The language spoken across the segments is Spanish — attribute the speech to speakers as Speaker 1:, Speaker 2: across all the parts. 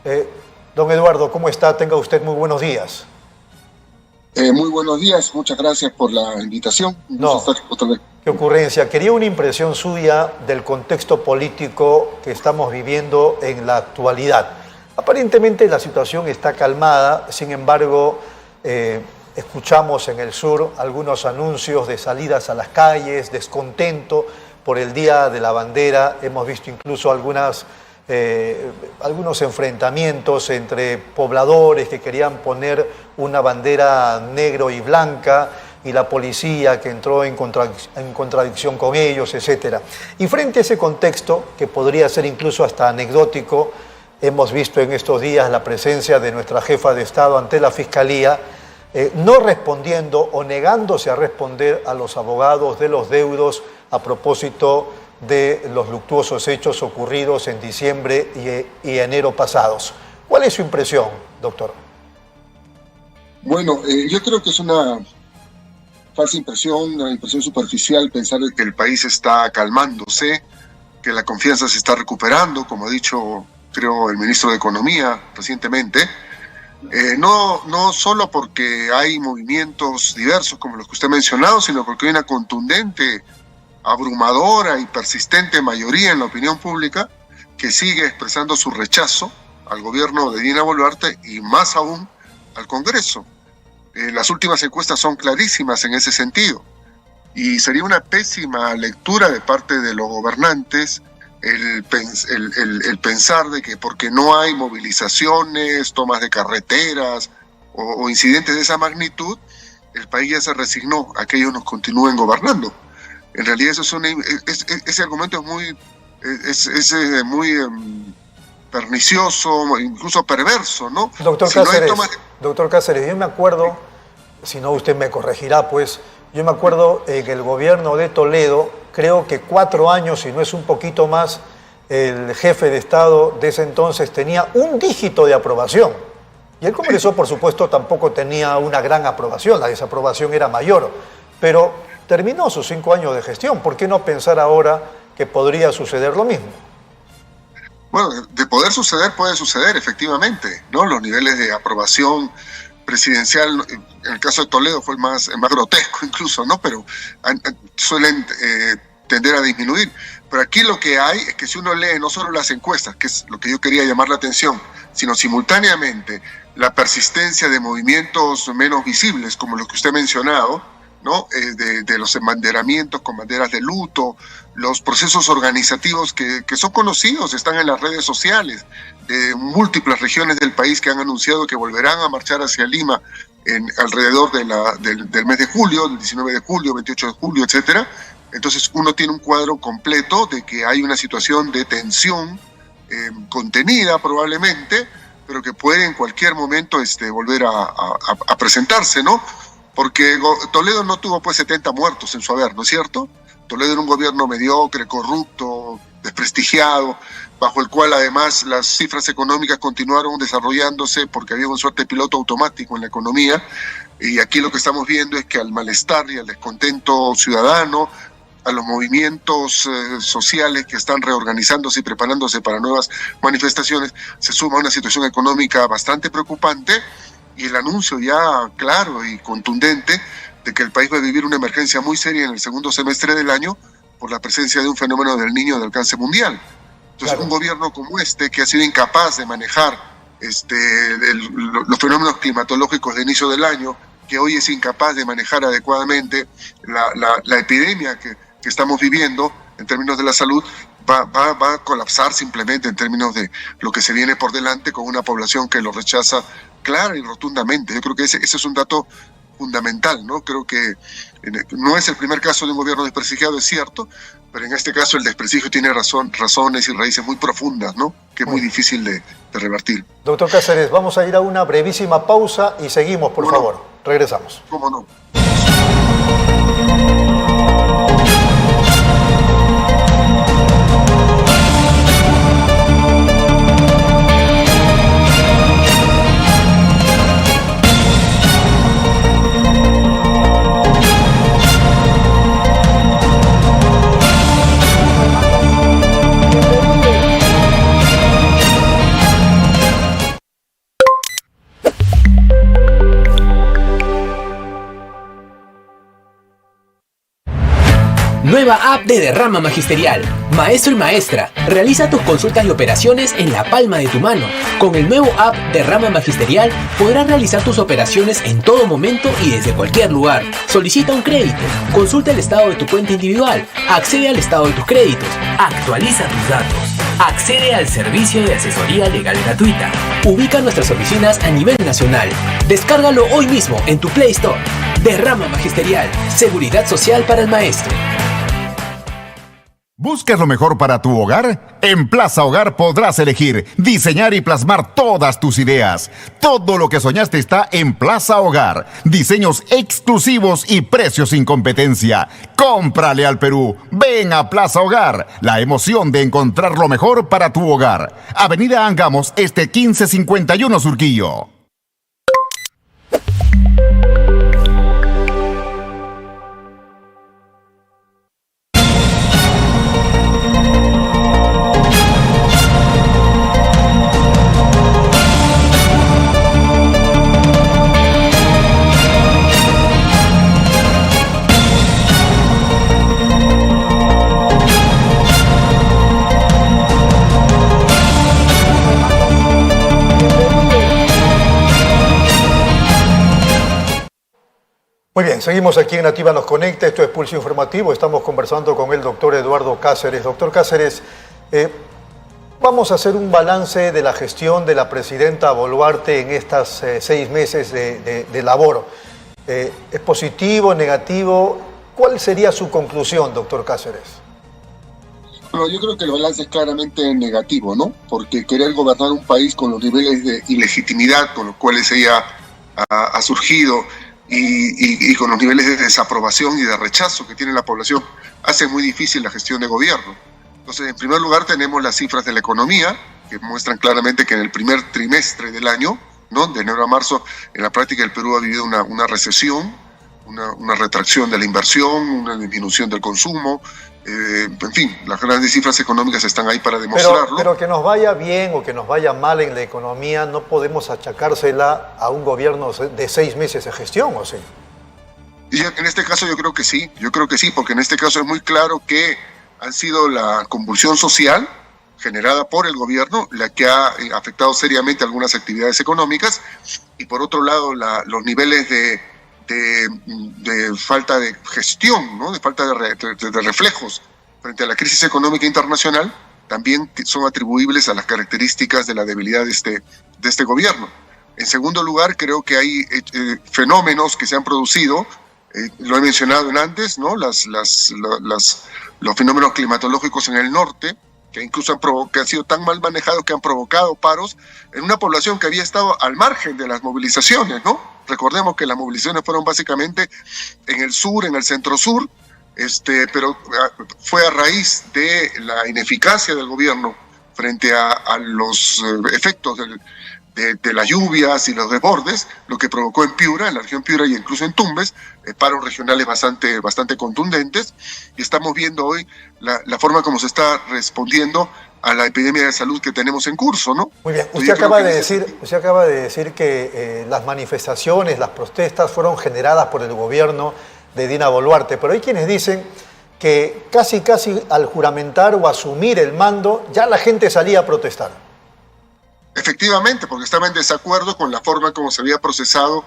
Speaker 1: Eh, Don Eduardo, ¿cómo está? Tenga usted muy buenos días.
Speaker 2: Muy buenos días, muchas gracias por la invitación. Un gusto
Speaker 1: No,
Speaker 2: estar otra vez.
Speaker 1: qué ocurrencia. Quería una impresión suya del contexto político que estamos viviendo en la actualidad. Aparentemente la situación está calmada, sin embargo, escuchamos en el sur algunos anuncios de salidas a las calles, descontento por el Día de la Bandera. Hemos visto incluso algunos enfrentamientos entre pobladores que querían poner una bandera negro y blanca y la policía que entró en contradicción con ellos, etc. Y frente a ese contexto, que podría ser incluso hasta anecdótico, hemos visto en estos días la presencia de nuestra jefa de Estado ante la Fiscalía, no respondiendo o negándose a responder a los abogados de los deudos a propósito de los luctuosos hechos ocurridos en diciembre y enero pasados. ¿Cuál es su impresión, doctor?
Speaker 2: Bueno, yo creo que es una falsa impresión, una impresión superficial pensar que el país está calmándose, que la confianza se está recuperando, como ha dicho, creo, el ministro de Economía recientemente. No solo porque hay movimientos diversos como los que usted ha mencionado, sino porque hay una contundente, abrumadora y persistente mayoría en la opinión pública que sigue expresando su rechazo al gobierno de Dina Boluarte y más aún al Congreso. Las últimas encuestas son clarísimas en ese sentido y sería una pésima lectura de parte de los gobernantes el pensar de que porque no hay movilizaciones, tomas de carreteras o incidentes de esa magnitud, el país ya se resignó a que ellos nos continúen gobernando. En realidad eso ese argumento es muy pernicioso, incluso perverso, ¿no?
Speaker 1: Doctor Cáceres, yo me acuerdo, si no usted me corregirá, pues, yo me acuerdo en el gobierno de Toledo, creo que 4 años, si no es un poquito más, el jefe de Estado de ese entonces tenía un dígito de aprobación. Y el Congreso, por supuesto, tampoco tenía una gran aprobación, la desaprobación era mayor, pero terminó sus 5 años de gestión. ¿Por qué no pensar ahora que podría suceder lo mismo?
Speaker 2: Bueno, de poder suceder, puede suceder, efectivamente, ¿no? Los niveles de aprobación presidencial, en el caso de Toledo fue el más grotesco incluso, ¿no? Pero suelen tender a disminuir. Pero aquí lo que hay es que si uno lee no solo las encuestas, que es lo que yo quería llamar la atención, sino simultáneamente la persistencia de movimientos menos visibles, como los que usted ha mencionado, ¿no? De los embanderamientos con banderas de luto, los procesos organizativos que son conocidos, están en las redes sociales, de múltiples regiones del país que han anunciado que volverán a marchar hacia Lima alrededor del mes de julio, del 19 de julio, 28 de julio, etcétera. Entonces uno tiene un cuadro completo de que hay una situación de tensión contenida probablemente, pero que puede en cualquier momento volver a presentarse, ¿no? Porque Toledo no tuvo pues 70 muertos en su haber, ¿no es cierto? Toledo era un gobierno mediocre, corrupto, desprestigiado, bajo el cual además las cifras económicas continuaron desarrollándose porque había una suerte de piloto automático en la economía. Y aquí lo que estamos viendo es que al malestar y al descontento ciudadano, a los movimientos sociales que están reorganizándose y preparándose para nuevas manifestaciones, se suma una situación económica bastante preocupante y el anuncio ya claro y contundente de que el país va a vivir una emergencia muy seria en el segundo semestre del año por la presencia de un fenómeno del Niño de alcance mundial. Entonces, claro, un gobierno como que ha sido incapaz de manejar los fenómenos climatológicos de inicio del año, que hoy es incapaz de manejar adecuadamente la epidemia que estamos viviendo en términos de la salud, va a colapsar simplemente en términos de lo que se viene por delante con una población que lo rechaza clara y rotundamente. Yo creo que ese es un dato fundamental, ¿no? Creo que no es el primer caso de un gobierno desprestigiado, es cierto, pero en este caso el desprestigio tiene razones y raíces muy profundas, ¿no? Que es muy difícil de revertir.
Speaker 1: Doctor Cáceres, vamos a ir a una brevísima pausa y seguimos, por favor. Regresamos.
Speaker 2: ¿Cómo no?
Speaker 3: Nueva app de Derrama Magisterial. Maestro y maestra, realiza tus consultas y operaciones en la palma de tu mano. Con el nuevo app Derrama Magisterial podrás realizar tus operaciones en todo momento y desde cualquier lugar. Solicita un crédito, consulta el estado de tu cuenta individual, accede al estado de tus créditos, actualiza tus datos, accede al servicio de asesoría legal gratuita. Ubica nuestras oficinas a nivel nacional. Descárgalo hoy mismo en tu Play Store. Derrama Magisterial, seguridad social para el maestro.
Speaker 4: ¿Buscas lo mejor para tu hogar? En Plaza Hogar podrás elegir, diseñar y plasmar todas tus ideas. Todo lo que soñaste está en Plaza Hogar. Diseños exclusivos y precios sin competencia. ¡Cómprale al Perú! Ven a Plaza Hogar. La emoción de encontrar lo mejor para tu hogar. Avenida Angamos, 1551 Surquillo.
Speaker 1: Muy bien, seguimos aquí en Nativa Nos Conecta, esto es Pulso Informativo, estamos conversando con el doctor Eduardo Cáceres. Doctor Cáceres, vamos a hacer un balance de la gestión de la presidenta Boluarte en estos 6 meses de labor. ¿Es positivo, negativo? ¿Cuál sería su conclusión, doctor Cáceres?
Speaker 2: Bueno, yo creo que el balance es claramente negativo, ¿no? Porque querer gobernar un país con los niveles de ilegitimidad con los cuales ella ha surgido y con los niveles de desaprobación y de rechazo que tiene la población, hace muy difícil la gestión de gobierno. Entonces, en primer lugar, tenemos las cifras de la economía, que muestran claramente que en el primer trimestre del año, ¿no?, de enero a marzo, en la práctica el Perú ha vivido una recesión, una retracción de la inversión, una disminución del consumo. En fin, las grandes cifras económicas están ahí para demostrarlo.
Speaker 1: Pero que nos vaya bien o que nos vaya mal en la economía, no podemos achacársela a un gobierno de 6 meses de gestión, ¿o sí?
Speaker 2: Y en este caso yo creo que sí, porque en este caso es muy claro que ha sido la convulsión social generada por el gobierno la que ha afectado seriamente algunas actividades económicas, y por otro lado los niveles de falta de gestión, ¿no?, de falta de reflejos frente a la crisis económica internacional, también son atribuibles a las características de la debilidad de este gobierno. En segundo lugar, creo que hay fenómenos que se han producido, lo he mencionado antes, ¿no?, los fenómenos climatológicos en el norte, que incluso han sido tan mal manejados que han provocado paros en una población que había estado al margen de las movilizaciones, ¿no? Recordemos que las movilizaciones fueron básicamente en el sur, en el centro-sur, pero fue a raíz de la ineficacia del gobierno frente a los efectos de las lluvias y los desbordes, lo que provocó en Piura, en la región Piura y incluso en Tumbes, paros regionales bastante contundentes, y estamos viendo hoy la forma como se está respondiendo a la epidemia de salud que tenemos en curso, ¿no?
Speaker 1: Muy bien, usted acaba de decir que las manifestaciones, las protestas fueron generadas por el gobierno de Dina Boluarte, pero hay quienes dicen que casi al juramentar o asumir el mando, ya la gente salía a protestar.
Speaker 2: Efectivamente, porque estaba en desacuerdo con la forma como se había procesado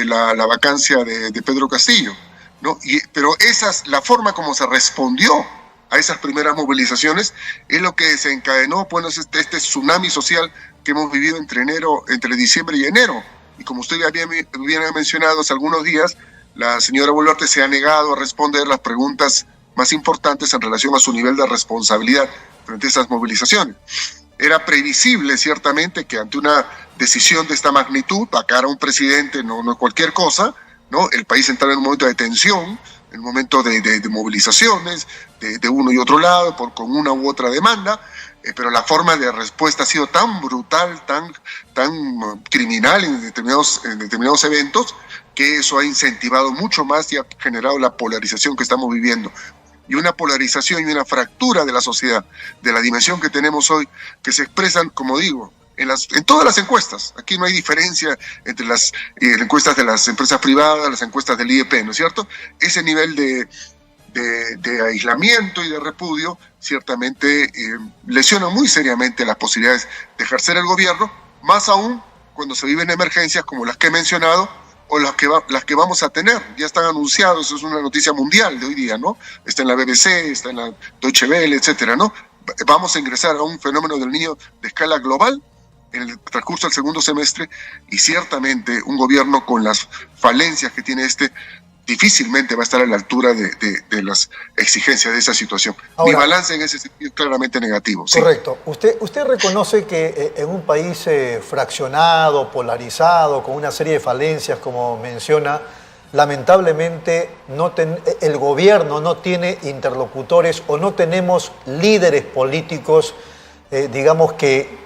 Speaker 2: la vacancia de Pedro Castillo, ¿no? Pero la forma como se respondió a esas primeras movilizaciones es lo que desencadenó, pues, este tsunami social que hemos vivido entre diciembre y enero. Y como usted ya bien ha mencionado hace algunos días, la señora Boluarte se ha negado a responder las preguntas más importantes en relación a su nivel de responsabilidad frente a esas movilizaciones. Era previsible, ciertamente, que ante una decisión de esta magnitud, vacar a un presidente no es cualquier cosa, ¿no? El país entrara en un momento de tensión, en un momento de movilizaciones, de uno y otro lado, con una u otra demanda, pero la forma de respuesta ha sido tan brutal, tan criminal en determinados eventos, que eso ha incentivado mucho más y ha generado la polarización que estamos viviendo. Y una polarización y una fractura de la sociedad, de la dimensión que tenemos hoy, que se expresan, como digo, en todas las encuestas. Aquí no hay diferencia entre las encuestas de las empresas privadas, las encuestas del IEP, ¿no es cierto? Ese nivel de de aislamiento y de repudio, ciertamente lesionan muy seriamente las posibilidades de ejercer el gobierno, más aún cuando se viven emergencias como las que he mencionado o las que vamos a tener. Ya están anunciados, eso es una noticia mundial de hoy día, ¿no? Está en la BBC, está en la Deutsche Welle, etcétera, ¿no? Vamos a ingresar a un fenómeno del Niño de escala global en el transcurso del segundo semestre, y ciertamente un gobierno con las falencias que tiene difícilmente va a estar a la altura de las exigencias de esa situación.
Speaker 1: Ahora,
Speaker 2: mi balance en ese sentido es claramente negativo.
Speaker 1: Correcto. ¿Sí? ¿Usted reconoce que en un país fraccionado, polarizado, con una serie de falencias, como menciona, lamentablemente el gobierno no tiene interlocutores o no tenemos líderes políticos, digamos, que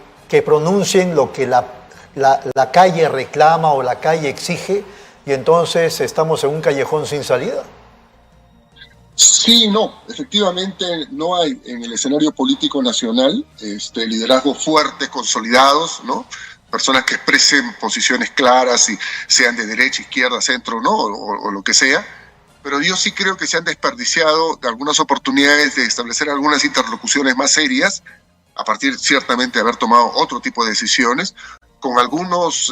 Speaker 1: pronuncien lo que la calle reclama o la calle exige, y entonces estamos en un callejón sin salida?
Speaker 2: Sí, no, efectivamente no hay en el escenario político nacional liderazgos fuertes, consolidados, ¿no? Personas que expresen posiciones claras, y sean de derecha, izquierda, centro, ¿no? O lo que sea. Pero yo sí creo que se han desperdiciado de algunas oportunidades de establecer algunas interlocuciones más serias, a partir ciertamente de haber tomado otro tipo de decisiones, con algunas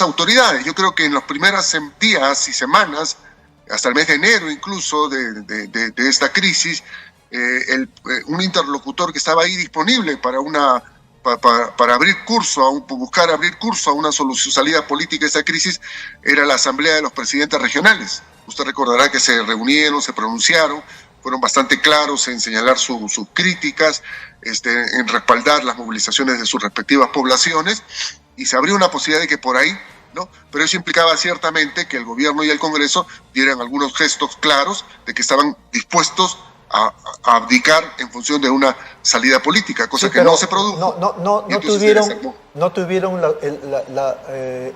Speaker 2: autoridades. Yo creo que en los primeros días y semanas, hasta el mes de enero incluso de esta crisis, un interlocutor que estaba ahí disponible para abrir curso, buscar abrir curso a una salida política a esta crisis, era la Asamblea de los Presidentes Regionales. Usted recordará que se reunieron, se pronunciaron, fueron bastante claros en señalar sus críticas, en respaldar las movilizaciones de sus respectivas poblaciones, y se abrió una posibilidad de que por ahí, ¿no? Pero eso implicaba ciertamente que el gobierno y el Congreso dieran algunos gestos claros de que estaban dispuestos a abdicar en función de una salida política, cosa que no se produjo.
Speaker 1: No tuvieron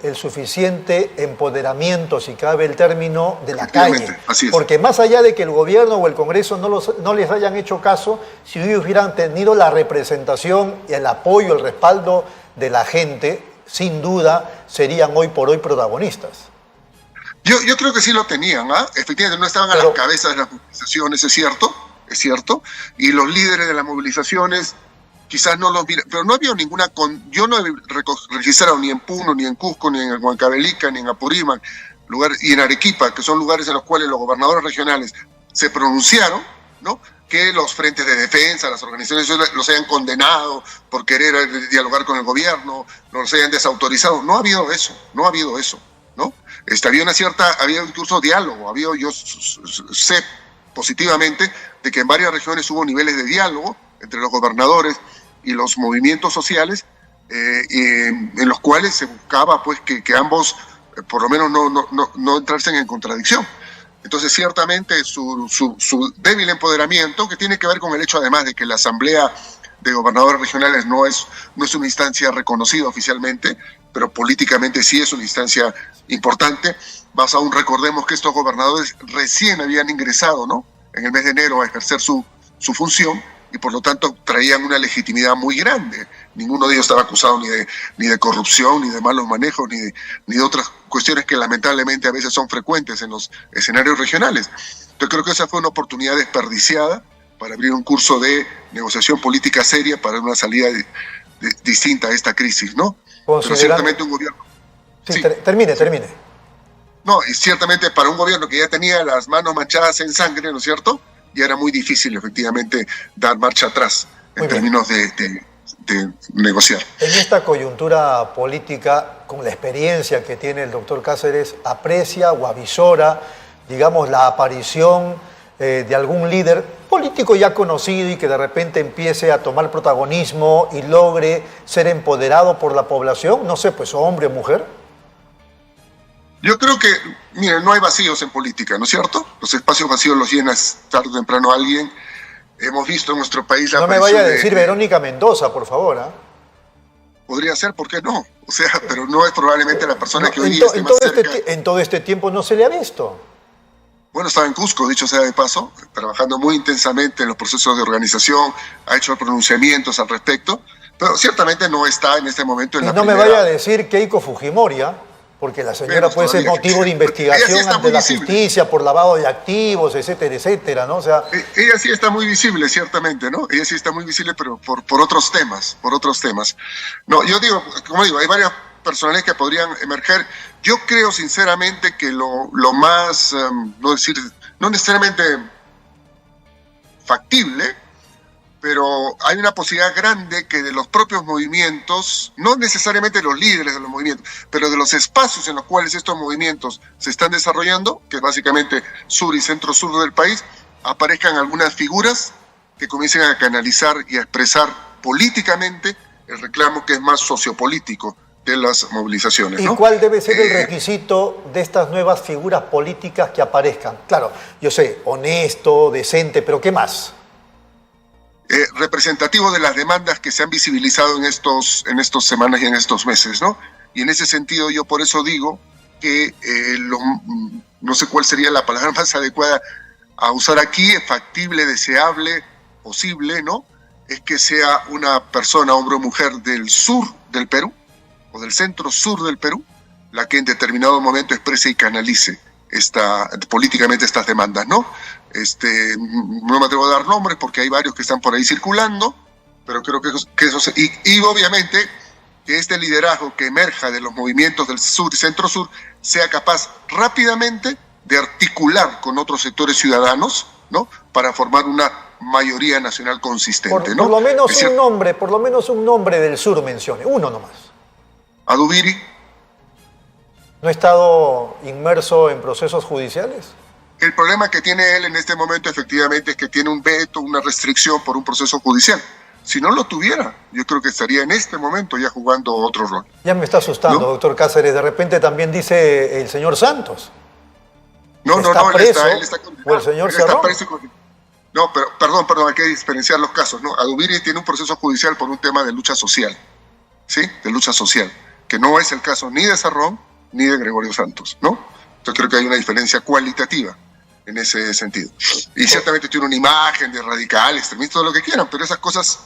Speaker 1: el suficiente empoderamiento, si cabe el término, de la calle. Porque más allá de que el gobierno o el Congreso no les hayan hecho caso, si ellos hubieran tenido la representación, el apoyo, el respaldo de la gente, sin duda serían hoy por hoy protagonistas.
Speaker 2: Yo creo que sí lo tenían, ¿ah? Efectivamente no estaban a las cabezas de las movilizaciones, es cierto, y los líderes de las movilizaciones quizás no los miran, pero no había ninguna, yo no he registrado ni en Puno, ni en Cusco, ni en Huancavelica, ni en Apurímac, y en Arequipa, que son lugares en los cuales los gobernadores regionales se pronunciaron, ¿no? Que los frentes de defensa, las organizaciones los hayan condenado por querer dialogar con el gobierno, los hayan desautorizado. No ha habido eso, ¿no? Había incluso diálogo, yo sé positivamente de que en varias regiones hubo niveles de diálogo entre los gobernadores y los movimientos sociales, en los cuales se buscaba pues que ambos por lo menos no entrarse en contradicción. Entonces ciertamente su débil empoderamiento, que tiene que ver con el hecho además de que la Asamblea de Gobernadores Regionales no es una instancia reconocida oficialmente, pero políticamente sí es una instancia importante. Más aún recordemos que estos gobernadores recién habían ingresado, ¿no?, en el mes de enero a ejercer su función, y por lo tanto traían una legitimidad muy grande. Ninguno de ellos estaba acusado ni de corrupción, ni de malos manejos, ni de otras cuestiones que lamentablemente a veces son frecuentes en los escenarios regionales. Yo creo que esa fue una oportunidad desperdiciada para abrir un curso de negociación política seria para una salida distinta a esta crisis, ¿no? Pero ciertamente un gobierno...
Speaker 1: Sí. Termine.
Speaker 2: No, y ciertamente para un gobierno que ya tenía las manos manchadas en sangre, ¿no es cierto?, ya era muy difícil efectivamente dar marcha atrás en términos de negociar.
Speaker 1: En esta coyuntura política, con la experiencia que tiene el doctor Cáceres, ¿aprecia o avisora, digamos, la aparición de algún líder político ya conocido y que de repente empiece a tomar protagonismo y logre ser empoderado por la población? No sé, pues hombre o mujer.
Speaker 2: Yo creo que, miren, no hay vacíos en política, ¿no es cierto? Los espacios vacíos los llena tarde o temprano alguien. Hemos visto en nuestro país la...
Speaker 1: No me vaya a decir Verónica Mendoza, por favor, ¿ah?
Speaker 2: Podría ser, ¿por qué no? O sea, pero no es probablemente la persona que hoy día esté más cerca.
Speaker 1: En todo este tiempo no se le ha visto.
Speaker 2: Bueno, estaba en Cusco, dicho sea de paso, trabajando muy intensamente en los procesos de organización, ha hecho pronunciamientos al respecto, pero ciertamente no está en este momento en la
Speaker 1: primera... No me vaya a decir Keiko Fujimori, ¿ah? Porque la señora
Speaker 2: Menos
Speaker 1: puede ser
Speaker 2: todavía.
Speaker 1: motivo de
Speaker 2: Ella sí
Speaker 1: investigación
Speaker 2: está
Speaker 1: ante
Speaker 2: muy
Speaker 1: la
Speaker 2: visible.
Speaker 1: justicia por lavado de activos, etcétera, etcétera, ¿no? O sea,
Speaker 2: Ella sí está muy visible, ciertamente, ¿no? Ella sí está muy visible, pero por otros temas, por otros temas. No, yo digo, como digo, hay varias personalidades que podrían emerger. Yo creo sinceramente que lo más, no necesariamente factible, pero hay una posibilidad grande que de los propios movimientos, no necesariamente los líderes de los movimientos, pero de los espacios en los cuales estos movimientos se están desarrollando, que es básicamente sur y centro-sur del país, aparezcan algunas figuras que comiencen a canalizar y a expresar políticamente el reclamo que es más sociopolítico de las movilizaciones, ¿no?
Speaker 1: ¿y cuál debe ser el requisito de estas nuevas figuras políticas que aparezcan? Claro, yo sé, honesto, decente, pero ¿qué más?
Speaker 2: Representativo de las demandas que se han visibilizado en estos semanas y en estos meses, ¿no? Y en ese sentido yo por eso digo que no sé cuál sería la palabra más adecuada a usar aquí, es factible, deseable, posible, ¿no? Es que sea una persona, hombre o mujer del sur del Perú o del centro sur del Perú, la que en determinado momento exprese y canalice políticamente estas demandas, ¿no? No me atrevo a dar nombres porque hay varios que están por ahí circulando, pero creo que eso y obviamente que este liderazgo que emerja de los movimientos del sur y centro-sur sea capaz rápidamente de articular con otros sectores ciudadanos, ¿no? Para formar una mayoría nacional consistente, ¿no?
Speaker 1: Por lo menos un nombre del sur mencione, uno nomás.
Speaker 2: Adubiri.
Speaker 1: ¿No ha estado inmerso en procesos judiciales?
Speaker 2: El problema que tiene él en este momento efectivamente es que tiene un veto, una restricción por un proceso judicial. Si no lo tuviera, yo creo que estaría en este momento ya jugando otro rol.
Speaker 1: Ya me está asustando,
Speaker 2: ¿no?
Speaker 1: doctor Cáceres. De repente también dice el señor Santos.
Speaker 2: No, él está condenado.
Speaker 1: O el señor
Speaker 2: Él está
Speaker 1: Cerrón.
Speaker 2: preso y no, pero perdón, hay que diferenciar los casos, ¿no? Adubiri tiene un proceso judicial por un tema de lucha social, ¿sí? De lucha social, que no es el caso ni de Cerrón ni de Gregorio Santos, ¿no? Entonces creo que hay una diferencia cualitativa en ese sentido. Y ciertamente tiene una imagen de radical, extremista, todo lo que quieran, pero esas cosas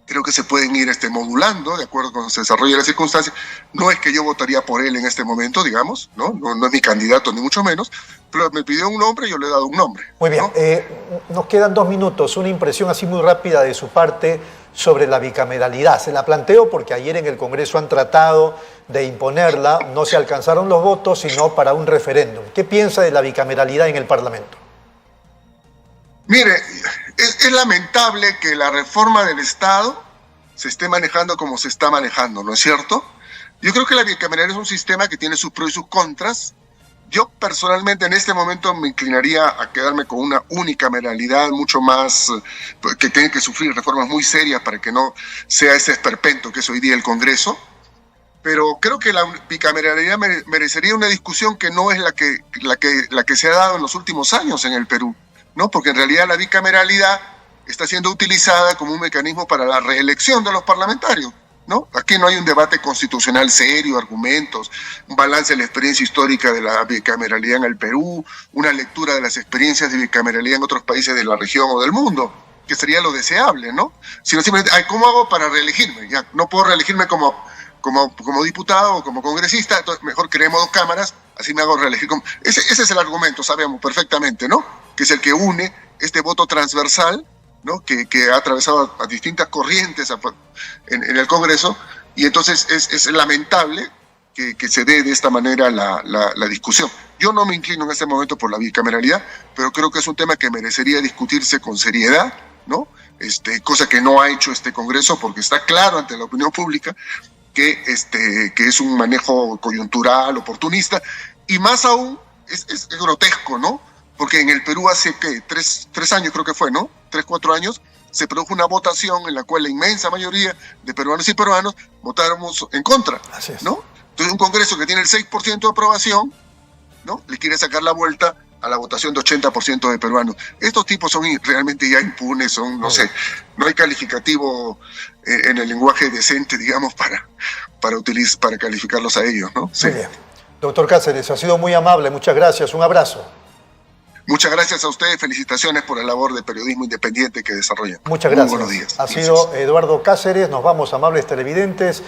Speaker 2: creo que se pueden ir modulando de acuerdo con se desarrolla la circunstancia. No es que yo votaría por él en este momento, digamos, ¿no? No es mi candidato ni mucho menos, pero me pidió un nombre y yo le he dado un nombre.
Speaker 1: Muy bien,
Speaker 2: ¿no?
Speaker 1: nos quedan 2 minutos. Una impresión así muy rápida de su parte sobre la bicameralidad. Se la planteo porque ayer en el Congreso han tratado de imponerla, no se alcanzaron los votos, sino para un referéndum. ¿Qué piensa de la bicameralidad en el Parlamento?
Speaker 2: Mire, es lamentable que la reforma del Estado se esté manejando como se está manejando, ¿no es cierto? Yo creo que la bicameralidad es un sistema que tiene sus pros y sus contras. Yo personalmente en este momento me inclinaría a quedarme con una unicameralidad mucho más, que tiene que sufrir reformas muy serias para que no sea ese esperpento que es hoy día el Congreso. Pero creo que la bicameralidad merecería una discusión que no es la que se ha dado en los últimos años en el Perú, ¿no? Porque en realidad la bicameralidad está siendo utilizada como un mecanismo para la reelección de los parlamentarios, ¿no? Aquí no hay un debate constitucional serio, argumentos, un balance de la experiencia histórica de la bicameralidad en el Perú, una lectura de las experiencias de bicameralidad en otros países de la región o del mundo, que sería lo deseable, ¿no? Sino simplemente, ¿cómo hago para reelegirme? Ya, no puedo reelegirme como diputado o como congresista, entonces mejor creemos 2 cámaras, así me hago reelegir. Ese es el argumento, sabemos perfectamente, ¿no? Que es el que une este voto transversal, ¿no? Que ha atravesado a distintas corrientes en el Congreso, y entonces es lamentable que se dé de esta manera la discusión. Yo no me inclino en este momento por la bicameralidad, pero creo que es un tema que merecería discutirse con seriedad, ¿no? Cosa que no ha hecho este Congreso, porque está claro ante la opinión pública que es un manejo coyuntural, oportunista, y más aún es grotesco, ¿no? Porque en el Perú hace, ¿qué? 3 años creo que fue, ¿no? 3, 4 años, se produjo una votación en la cual la inmensa mayoría de peruanos y peruanas votáramos en contra, ¿no? Entonces un Congreso que tiene el 6% de aprobación, ¿no? Le quiere sacar la vuelta a la votación de 80% de peruanos. Estos tipos son realmente ya impunes, son, no sé, no hay calificativo en el lenguaje decente, digamos, para calificarlos a ellos, ¿no? Sí.
Speaker 1: Muy bien. Doctor Cáceres, ha sido muy amable, muchas gracias, un abrazo.
Speaker 2: Muchas gracias a ustedes, felicitaciones por la labor de periodismo independiente que desarrollan.
Speaker 1: Muchas gracias.
Speaker 2: Muy buenos días.
Speaker 1: Ha sido Eduardo Cáceres, nos vamos, amables televidentes.